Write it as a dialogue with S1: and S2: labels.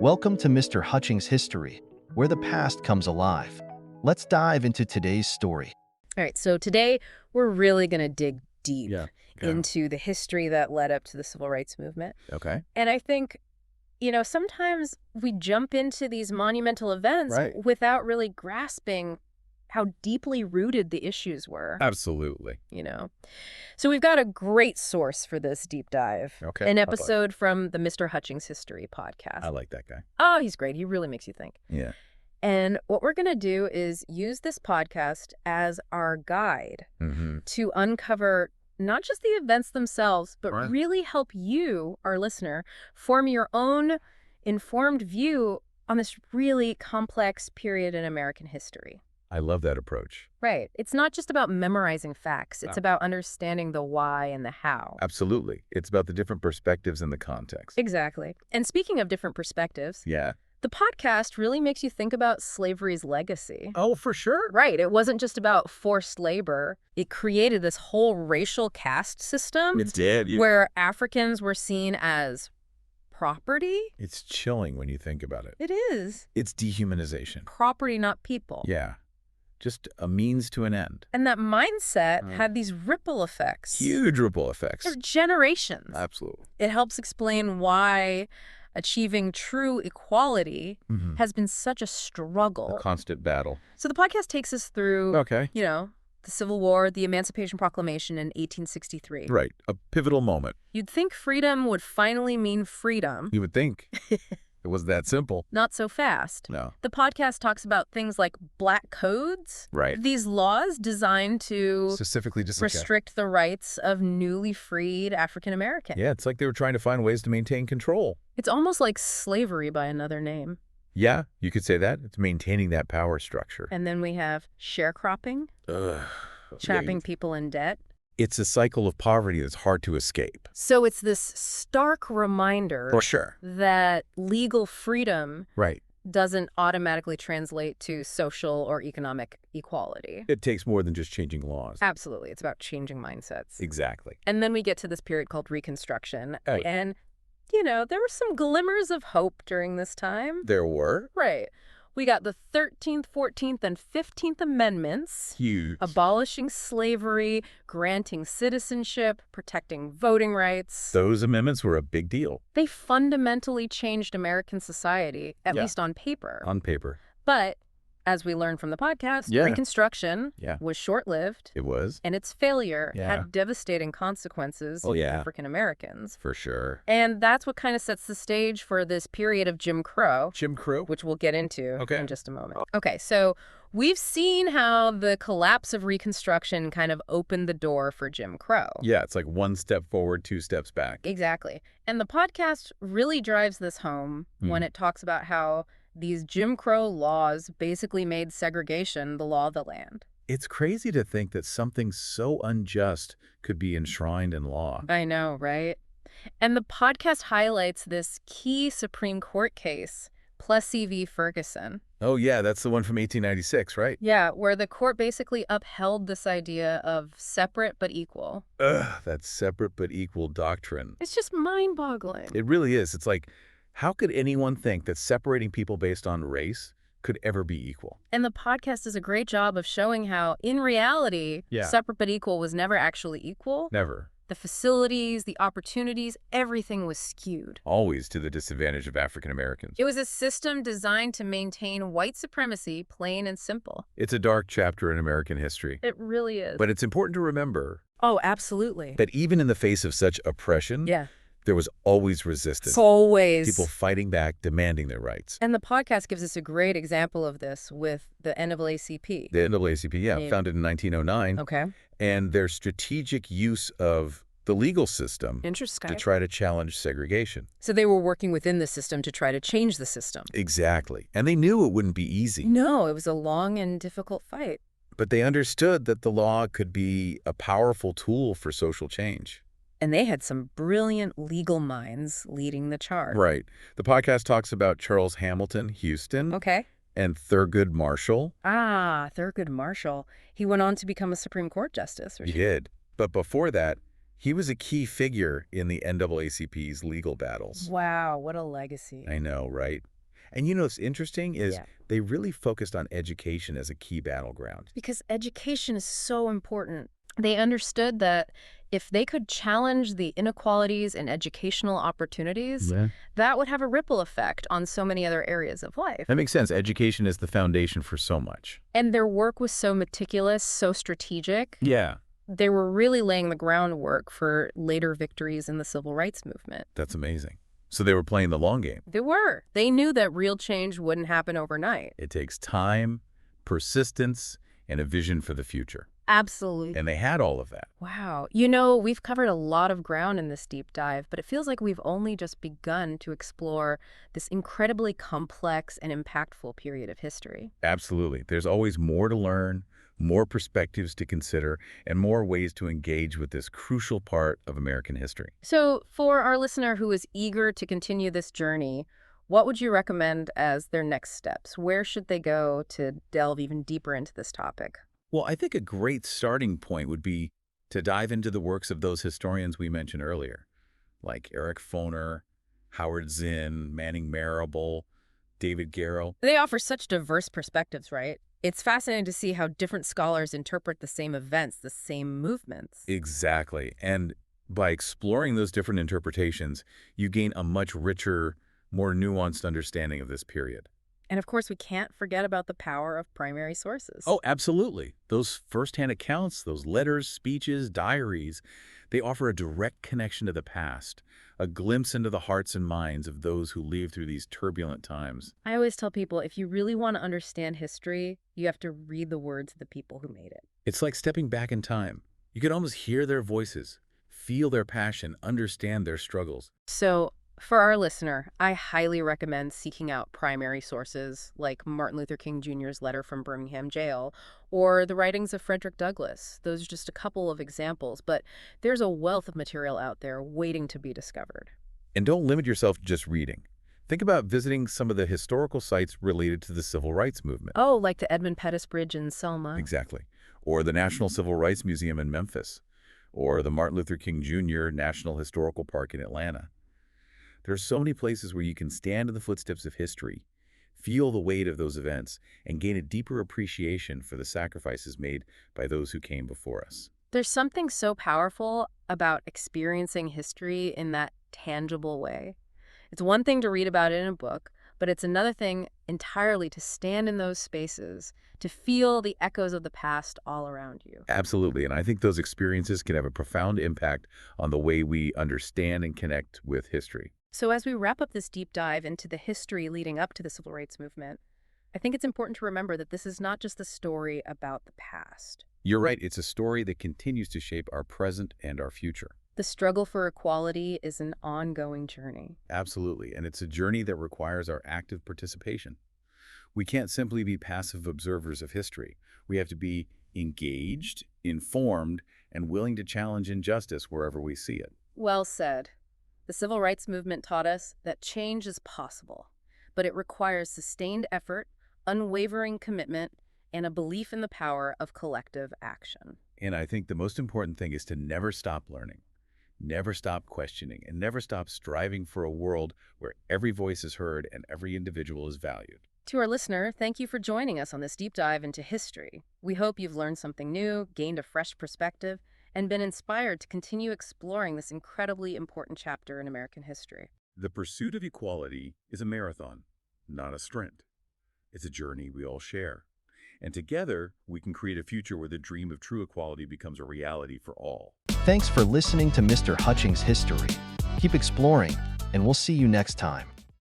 S1: Welcome to Mr. Hutchings History, where the past comes alive. Let's dive into today's story.
S2: All right, so today we're really going to dig deep
S3: Okay.
S2: into the history that led up to the Civil Rights Movement.
S3: Okay.
S2: And I think, sometimes we jump into these monumental events
S3: Right.
S2: without really grasping how deeply rooted the issues were,
S3: Absolutely.
S2: So we've got a great source for this deep dive.
S3: Okay.
S2: An episode from the Mr. Hutchings History podcast.
S3: I like that guy.
S2: Oh, he's great. He really makes you think.
S3: Yeah.
S2: And what we're going to do is use this podcast as our guide
S3: Mm-hmm.
S2: to uncover not just the events themselves, but
S3: Right.
S2: really help you, our listener, form your own informed view on this really complex period in American history.
S3: I love that approach.
S2: Right. It's not just about memorizing facts. It's
S3: No.
S2: about understanding the why and the how.
S3: Absolutely. It's about the different perspectives and the context.
S2: Exactly. And speaking of different perspectives,
S3: Yeah.
S2: the podcast really makes you think about slavery's legacy.
S3: Oh, for sure.
S2: Right. It wasn't just about forced labor. It created this whole racial caste system
S3: It did.
S2: where Africans were seen as property.
S3: It's chilling when you think about it.
S2: It is.
S3: It's dehumanization.
S2: Property, not people.
S3: Yeah. Just a means to an end.
S2: And that mindset
S3: Mm.
S2: had these ripple effects.
S3: Huge ripple effects.
S2: For generations.
S3: Absolutely.
S2: It helps explain why achieving true equality
S3: Mm-hmm.
S2: has been such a struggle.
S3: A constant battle.
S2: So the podcast takes us through,
S3: Okay.
S2: the Civil War, the Emancipation Proclamation in 1863.
S3: Right. A pivotal moment.
S2: You'd think freedom would finally mean freedom.
S3: You would think. It was that simple.
S2: Not so fast.
S3: No.
S2: The podcast talks about things like black codes.
S3: Right.
S2: These laws designed to
S3: Specifically just like
S2: restrict the rights of newly freed African Americans.
S3: Yeah, it's like they were trying to find ways to maintain control.
S2: It's almost like slavery by another name.
S3: Yeah, you could say that. It's maintaining that power structure.
S2: And then we have sharecropping,
S3: Ugh.
S2: trapping people in debt.
S3: It's a cycle of poverty that's hard to escape.
S2: So it's this stark reminder
S3: For sure.
S2: that legal freedom
S3: Right.
S2: doesn't automatically translate to social or economic equality.
S3: It takes more than just changing laws.
S2: Absolutely. It's about changing mindsets.
S3: Exactly.
S2: And then we get to this period called Reconstruction.
S3: Oh.
S2: And, there were some glimmers of hope during this time.
S3: There were
S2: Right. We got the 13th, 14th, and 15th Amendments,
S3: huge.
S2: abolishing slavery, granting citizenship, protecting voting rights.
S3: Those amendments were a big deal
S2: They fundamentally changed American society, at
S3: Yeah.
S2: least on paper.
S3: on paper.
S2: But, as we learned from the podcast,
S3: Yeah.
S2: Reconstruction
S3: Yeah.
S2: was short-lived,
S3: It was.
S2: and its failure
S3: Yeah.
S2: had devastating consequences
S3: Oh,
S2: for
S3: yeah.
S2: African Americans.
S3: For sure.
S2: And that's what kind of sets the stage for this period of Jim Crow,
S3: Jim Crow?
S2: which we'll get into
S3: Okay.
S2: in just a moment. Okay, so we've seen how the collapse of Reconstruction kind of opened the door for Jim Crow.
S3: Yeah, it's like one step forward, two steps back.
S2: Exactly. And the podcast really drives this home when it talks about how these Jim Crow laws basically made segregation the law of the land.
S3: It's crazy to think that something so unjust could be enshrined in law.
S2: I know, right? And the podcast highlights this key Supreme Court case, Plessy v. Ferguson.
S3: Oh, yeah, that's the one from 1896, right?
S2: Yeah, where the court basically upheld this idea of separate but equal.
S3: Ugh, that separate but equal doctrine.
S2: It's just mind-boggling.
S3: It really is. It's like, how could anyone think that separating people based on race could ever be equal?
S2: And the podcast does a great job of showing how, in reality,
S3: Yeah.
S2: separate but equal was never actually equal.
S3: Never.
S2: The facilities, the opportunities, everything was skewed.
S3: Always to the disadvantage of African Americans.
S2: It was a system designed to maintain white supremacy, plain and simple.
S3: It's a dark chapter in American history.
S2: It really is.
S3: But it's important to remember
S2: Oh, absolutely.
S3: that even in the face of such oppression,
S2: Yeah.
S3: there was always resistance.
S2: Always.
S3: People fighting back, demanding their rights.
S2: And the podcast gives us a great example of this with the NAACP.
S3: The NAACP,
S2: Yeah.
S3: founded in 1909,
S2: Okay.
S3: and their strategic use of the legal system
S2: Interesting.
S3: to try to challenge segregation.
S2: So they were working within the system to try to change the system.
S3: Exactly. And they knew it wouldn't be easy,
S2: No, it was a long and difficult fight.
S3: but they understood that the law could be a powerful tool for social change.
S2: And they had some brilliant legal minds leading the charge.
S3: Right. The podcast talks about Charles Hamilton Houston
S2: Okay.
S3: and Thurgood Marshall.
S2: Ah, Thurgood Marshall. He went on to become a Supreme Court justice.
S3: He did. But before that, He was a key figure in the NAACP's legal battles.
S2: Wow, what a legacy.
S3: I know, right? And you know what's interesting is
S2: Yeah.
S3: they really focused on education as a key battleground.
S2: Because education is so important. They understood that if they could challenge the inequalities in educational opportunities, that would have a ripple effect on so many other areas of life.
S3: That makes sense. Education is the foundation for so much.
S2: And their work was so meticulous, so strategic.
S3: Yeah,
S2: They were really laying the groundwork for later victories in the civil rights movement.
S3: that's amazing. So they were playing the long game.
S2: They were. They knew that real change wouldn't happen overnight.
S3: It takes time, persistence, and a vision for the future.
S2: Absolutely.
S3: And they had all of that.
S2: Wow. You know, we've covered a lot of ground in this deep dive, but it feels like we've only just begun to explore this incredibly complex and impactful period of history.
S3: Absolutely. There's always more to learn, more perspectives to consider, and more ways to engage with this crucial part of American history.
S2: So, for our listener who is eager to continue this journey, what would you recommend as their next steps? Where should they go to delve even deeper into this topic?
S3: Well, I think a great starting point would be to dive into the works of those historians we mentioned earlier, like Eric Foner, Howard Zinn, Manning Marable, David Garrow.
S2: They offer such diverse perspectives, right? It's fascinating to see how different scholars interpret the same events, the same movements.
S3: Exactly. And by exploring those different interpretations, you gain a much richer, more nuanced understanding of this period.
S2: And of course, we can't forget about the power of primary sources.
S3: Oh, absolutely. Those firsthand accounts, those letters, speeches, diaries, they offer a direct connection to the past, a glimpse into the hearts and minds of those who lived through these turbulent times.
S2: I always tell people, if you really want to understand history, you have to read the words of the people who made it.
S3: It's like stepping back in time. You can almost hear their voices, feel their passion, understand their struggles.
S2: So, for our listener, I highly recommend seeking out primary sources like Martin Luther King Jr.'s letter from Birmingham jail or the writings of Frederick Douglass. Those are just a couple of examples, but there's a wealth of material out there waiting to be discovered.
S3: And don't limit yourself to just reading. Think about visiting some of the historical sites related to the Civil Rights Movement.
S2: Oh, like the Edmund Pettus Bridge in Selma.
S3: Exactly. Or the National Civil Rights Museum in Memphis. Or the Martin Luther King Jr. National Historical Park in Atlanta. There are so many places where you can stand in the footsteps of history, feel the weight of those events, and gain a deeper appreciation for the sacrifices made by those who came before us.
S2: There's something so powerful about experiencing history in that tangible way. It's one thing to read about it in a book, but it's another thing entirely to stand in those spaces, to feel the echoes of the past all around you.
S3: Absolutely, and I think those experiences can have a profound impact on the way we understand and connect with history.
S2: So as we wrap up this deep dive into the history leading up to the Civil Rights Movement, I think it's important to remember that this is not just a story about the past.
S3: You're right, it's a story that continues to shape our present and our future.
S2: The struggle for equality is an ongoing journey.
S3: Absolutely, and it's a journey that requires our active participation. We can't simply be passive observers of history. We have to be engaged, informed, and willing to challenge injustice wherever we see it.
S2: Well said. The Civil Rights Movement taught us that change is possible, but it requires sustained effort, unwavering commitment, and a belief in the power of collective action.
S3: And I think the most important thing is to never stop learning, never stop questioning, and never stop striving for a world where every voice is heard and every individual is valued.
S2: To our listener, thank you for joining us on this deep dive into history. We hope you've learned something new, gained a fresh perspective, and been inspired to continue exploring this incredibly important chapter in American history.
S3: The pursuit of equality is a marathon, not a sprint. It's a journey we all share. And together, we can create a future where the dream of true equality becomes a reality for all.
S1: Thanks for listening to Mr. Hutchings History. Keep exploring, and we'll see you next time.